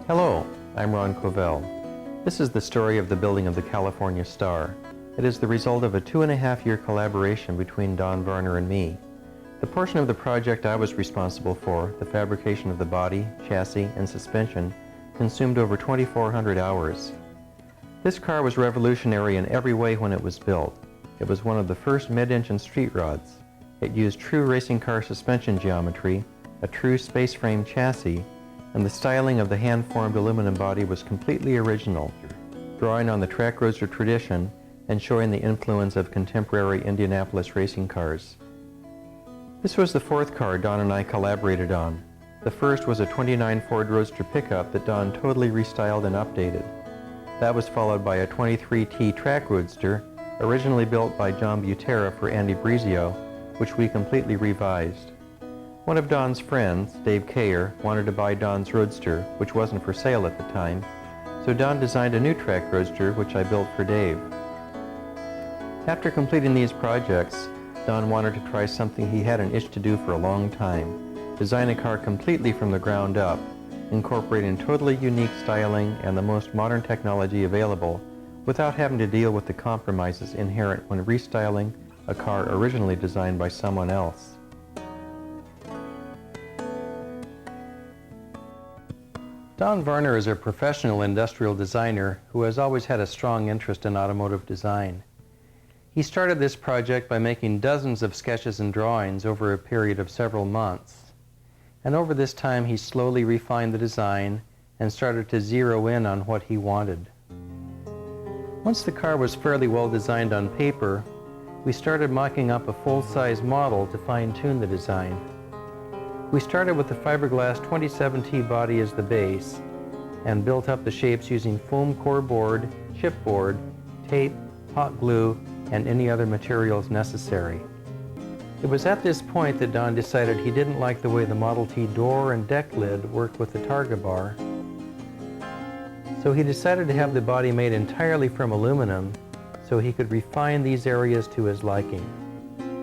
Hello, I'm Ron Covell. This is the story of the building of the California Star. It is the result of a 2.5-year collaboration between Don Varner and me. The portion of the project I was responsible for, the fabrication of the body, chassis, and suspension, consumed over 2,400 hours. This car was revolutionary in every way when it was built. It was one of the first mid-engine street rods. It used true racing car suspension geometry, a true space frame chassis, and the styling of the hand-formed aluminum body was completely original, drawing on the track roadster tradition and showing the influence of contemporary Indianapolis racing cars. This was the fourth car Don and I collaborated on. The first was a '29 Ford Roadster pickup that Don totally restyled and updated. That was followed by a '23T track roadster, originally built by John Butera for Andy Brizio, which we completely revised. One of Don's friends, Dave Kayer, wanted to buy Don's Roadster, which wasn't for sale at the time, so Don designed a new track roadster, which I built for Dave. After completing these projects, Don wanted to try something he had an itch to do for a long time, design a car completely from the ground up, incorporating totally unique styling and the most modern technology available without having to deal with the compromises inherent when restyling a car originally designed by someone else. Don Varner is a professional industrial designer who has always had a strong interest in automotive design. He started this project by making dozens of sketches and drawings over a period of several months. And over this time he slowly refined the design and started to zero in on what he wanted. Once the car was fairly well designed on paper, we started mocking up a full-size model to fine-tune the design. We started with the fiberglass 27T body as the base and built up the shapes using foam core board, chipboard, tape, hot glue, and any other materials necessary. It was at this point that Don decided he didn't like the way the Model T door and deck lid worked with the Targa bar, so he decided to have the body made entirely from aluminum so he could refine these areas to his liking.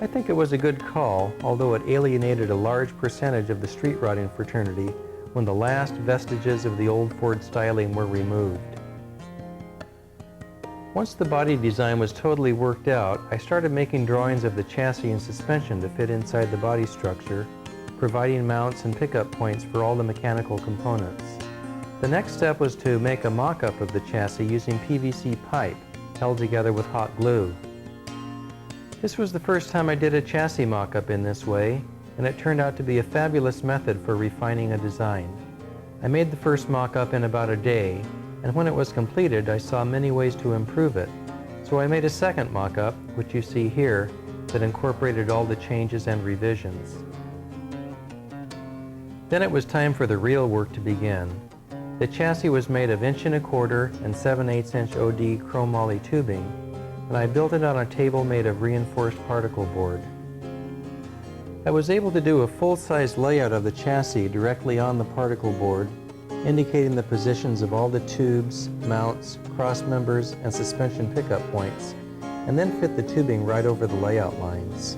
I think it was a good call, although it alienated a large percentage of the street rodding fraternity when the last vestiges of the old Ford styling were removed. Once the body design was totally worked out, I started making drawings of the chassis and suspension to fit inside the body structure, providing mounts and pickup points for all the mechanical components. The next step was to make a mock-up of the chassis using PVC pipe held together with hot glue. This was the first time I did a chassis mock-up in this way, and it turned out to be a fabulous method for refining a design. I made the first mock-up in about a day, and when it was completed I saw many ways to improve it, so I made a second mock-up, which you see here, that incorporated all the changes and revisions. Then it was time for the real work to begin. The chassis was made of 1¼ and 7/8" OD chromoly tubing, and I built it on a table made of reinforced particle board. I was able to do a full-size layout of the chassis directly on the particle board, indicating the positions of all the tubes, mounts, cross members, and suspension pickup points, and then fit the tubing right over the layout lines.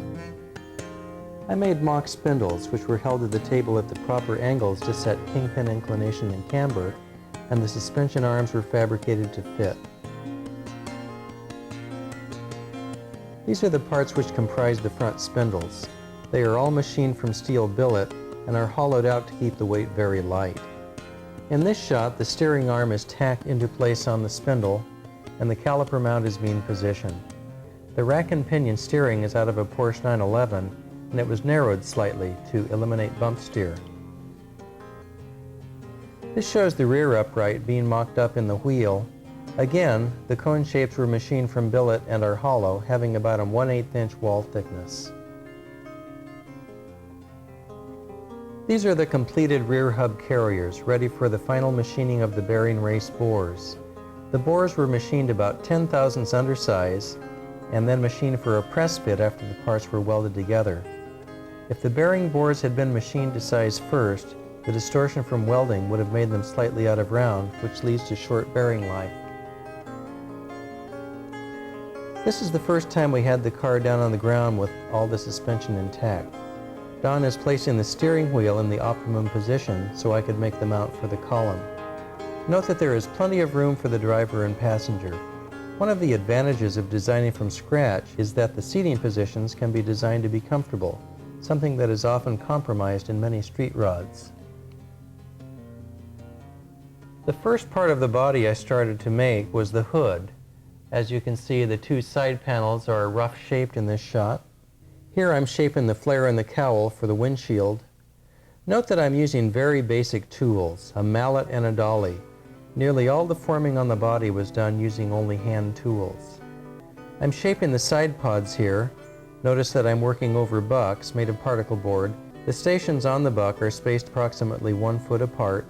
I made mock spindles, which were held at the table at the proper angles to set kingpin inclination and camber, and the suspension arms were fabricated to fit. These are the parts which comprise the front spindles. They are all machined from steel billet and are hollowed out to keep the weight very light. In this shot, the steering arm is tacked into place on the spindle and the caliper mount is being positioned. The rack and pinion steering is out of a Porsche 911 and it was narrowed slightly to eliminate bump steer. This shows the rear upright being mocked up in the wheel. Again, the cone shapes were machined from billet and are hollow, having about a 1/8" wall thickness. These are the completed rear hub carriers, ready for the final machining of the bearing race bores. The bores were machined about 10 thousandths undersize, and then machined for a press fit after the parts were welded together. If the bearing bores had been machined to size first, the distortion from welding would have made them slightly out of round, which leads to short bearing life. This is the first time we had the car down on the ground with all the suspension intact. Don is placing the steering wheel in the optimum position so I could make the mount for the column. Note that there is plenty of room for the driver and passenger. One of the advantages of designing from scratch is that the seating positions can be designed to be comfortable, something that is often compromised in many street rods. The first part of the body I started to make was the hood. As you can see, the two side panels are rough shaped in this shot. Here I'm shaping the flare and the cowl for the windshield. Note that I'm using very basic tools, a mallet and a dolly. Nearly all the forming on the body was done using only hand tools. I'm shaping the side pods here. Notice that I'm working over bucks made of particle board. The stations on the buck are spaced approximately 1 foot apart.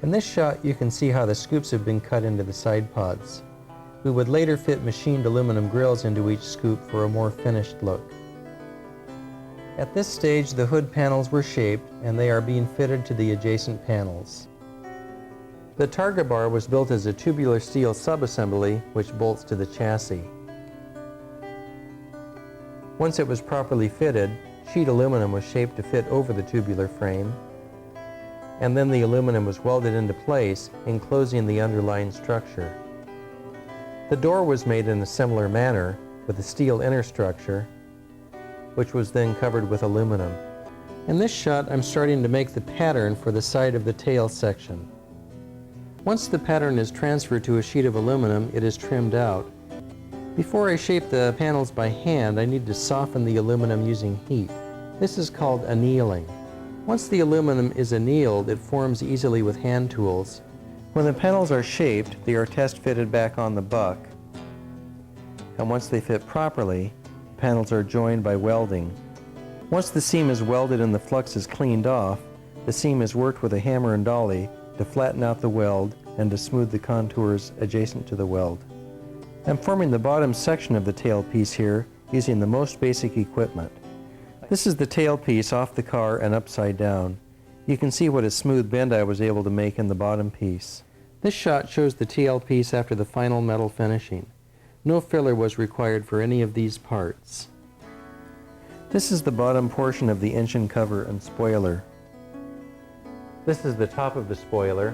In this shot you can see how the scoops have been cut into the side pods. We would later fit machined aluminum grills into each scoop for a more finished look. At this stage the hood panels were shaped and they are being fitted to the adjacent panels. The targa bar was built as a tubular steel subassembly which bolts to the chassis. Once it was properly fitted, sheet aluminum was shaped to fit over the tubular frame, and then the aluminum was welded into place, enclosing the underlying structure. The door was made in a similar manner, with a steel inner structure, which was then covered with aluminum. In this shot, I'm starting to make the pattern for the side of the tail section. Once the pattern is transferred to a sheet of aluminum, it is trimmed out. Before I shape the panels by hand, I need to soften the aluminum using heat. This is called annealing. Once the aluminum is annealed, it forms easily with hand tools. When the panels are shaped, they are test fitted back on the buck. And once they fit properly, the panels are joined by welding. Once the seam is welded and the flux is cleaned off, the seam is worked with a hammer and dolly to flatten out the weld and to smooth the contours adjacent to the weld. I'm forming the bottom section of the tail piece here using the most basic equipment. This is the tail piece off the car and upside down. You can see what a smooth bend I was able to make in the bottom piece. This shot shows the tail piece after the final metal finishing. No filler was required for any of these parts. This is the bottom portion of the engine cover and spoiler. This is the top of the spoiler.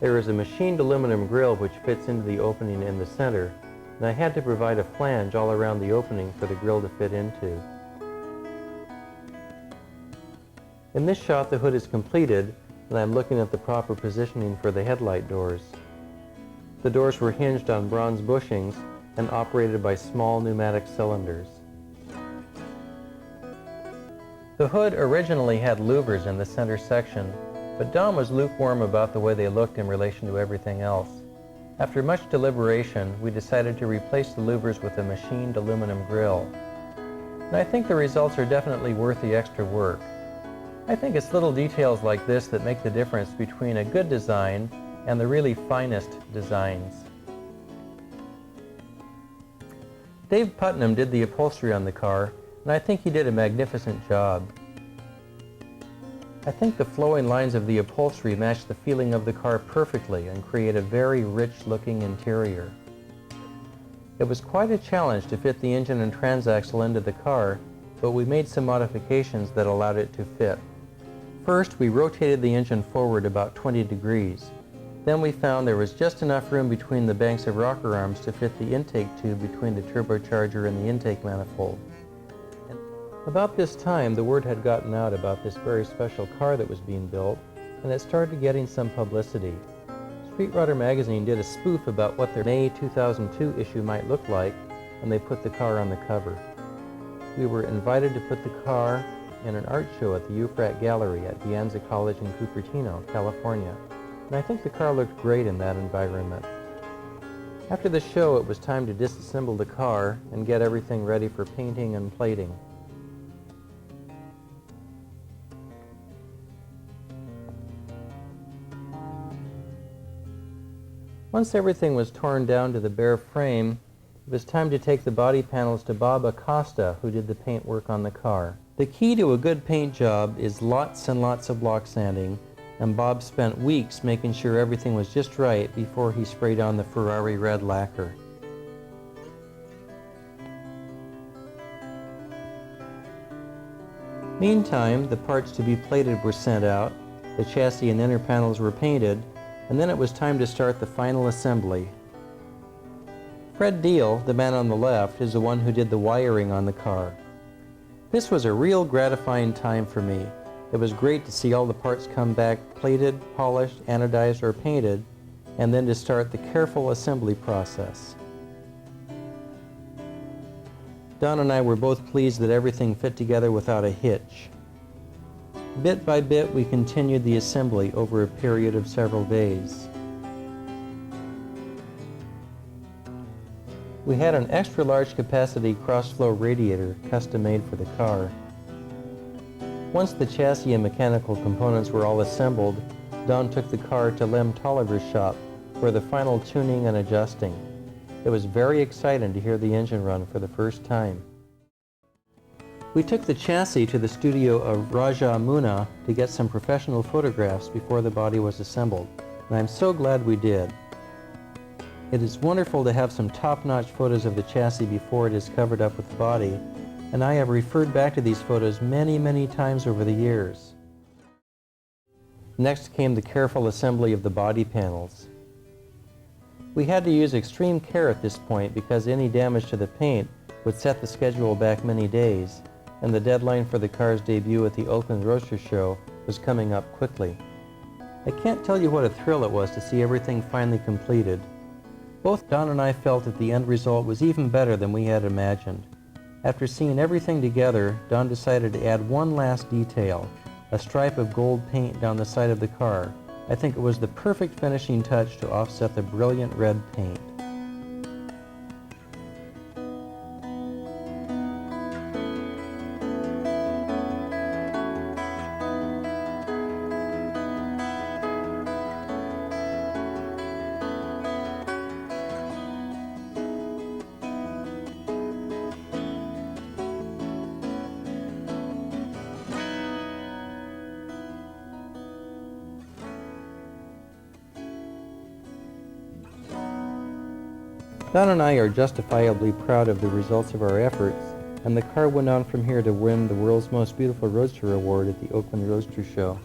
There is a machined aluminum grill which fits into the opening in the center, and I had to provide a flange all around the opening for the grill to fit into. In this shot, the hood is completed, and I'm looking at the proper positioning for the headlight doors. The doors were hinged on bronze bushings and operated by small pneumatic cylinders. The hood originally had louvers in the center section, but Don was lukewarm about the way they looked in relation to everything else. After much deliberation, we decided to replace the louvers with a machined aluminum grill. And I think the results are definitely worth the extra work. I think it's little details like this that make the difference between a good design and the really finest designs. Dave Putnam did the upholstery on the car, and I think he did a magnificent job. I think the flowing lines of the upholstery match the feeling of the car perfectly and create a very rich-looking interior. It was quite a challenge to fit the engine and transaxle into the car, but we made some modifications that allowed it to fit. First, we rotated the engine forward about 20 degrees. Then we found there was just enough room between the banks of rocker arms to fit the intake tube between the turbocharger and the intake manifold. About this time, the word had gotten out about this very special car that was being built, and it started getting some publicity. Street Rodder magazine did a spoof about what their May 2002 issue might look like, and they put the car on the cover. We were invited to put the car in an art show at the Euphrat Gallery at De Anza College in Cupertino, California, and I think the car looked great in that environment. After the show, it was time to disassemble the car and get everything ready for painting and plating. Once everything was torn down to the bare frame, it was time to take the body panels to Bob Acosta, who did the paint work on the car. The key to a good paint job is lots and lots of block sanding, and Bob spent weeks making sure everything was just right before he sprayed on the Ferrari red lacquer. Meantime, the parts to be plated were sent out, the chassis and inner panels were painted, and then it was time to start the final assembly. Fred Deal, the man on the left, is the one who did the wiring on the car. This was a real gratifying time for me. It was great to see all the parts come back plated, polished, anodized, or painted, and then to start the careful assembly process. Don and I were both pleased that everything fit together without a hitch. Bit by bit, we continued the assembly over a period of several days. We had an extra large capacity cross-flow radiator custom made for the car. Once the chassis and mechanical components were all assembled, Don took the car to Lem Tolliver's shop for the final tuning and adjusting. It was very exciting to hear the engine run for the first time. We took the chassis to the studio of Raja Muna to get some professional photographs before the body was assembled, and I'm so glad we did. It is wonderful to have some top-notch photos of the chassis before it is covered up with the body, and I have referred back to these photos many times over the years. Next came the careful assembly of the body panels. We had to use extreme care at this point because any damage to the paint would set the schedule back many days, and the deadline for the car's debut at the Oakland Roadster Show was coming up quickly. I can't tell you what a thrill it was to see everything finally completed. Both Don and I felt that the end result was even better than we had imagined. After seeing everything together, Don decided to add one last detail, a stripe of gold paint down the side of the car. I think it was the perfect finishing touch to offset the brilliant red paint. Don and I are justifiably proud of the results of our efforts, and the car went on from here to win the World's Most Beautiful Roadster Award at the Oakland Roadster Show.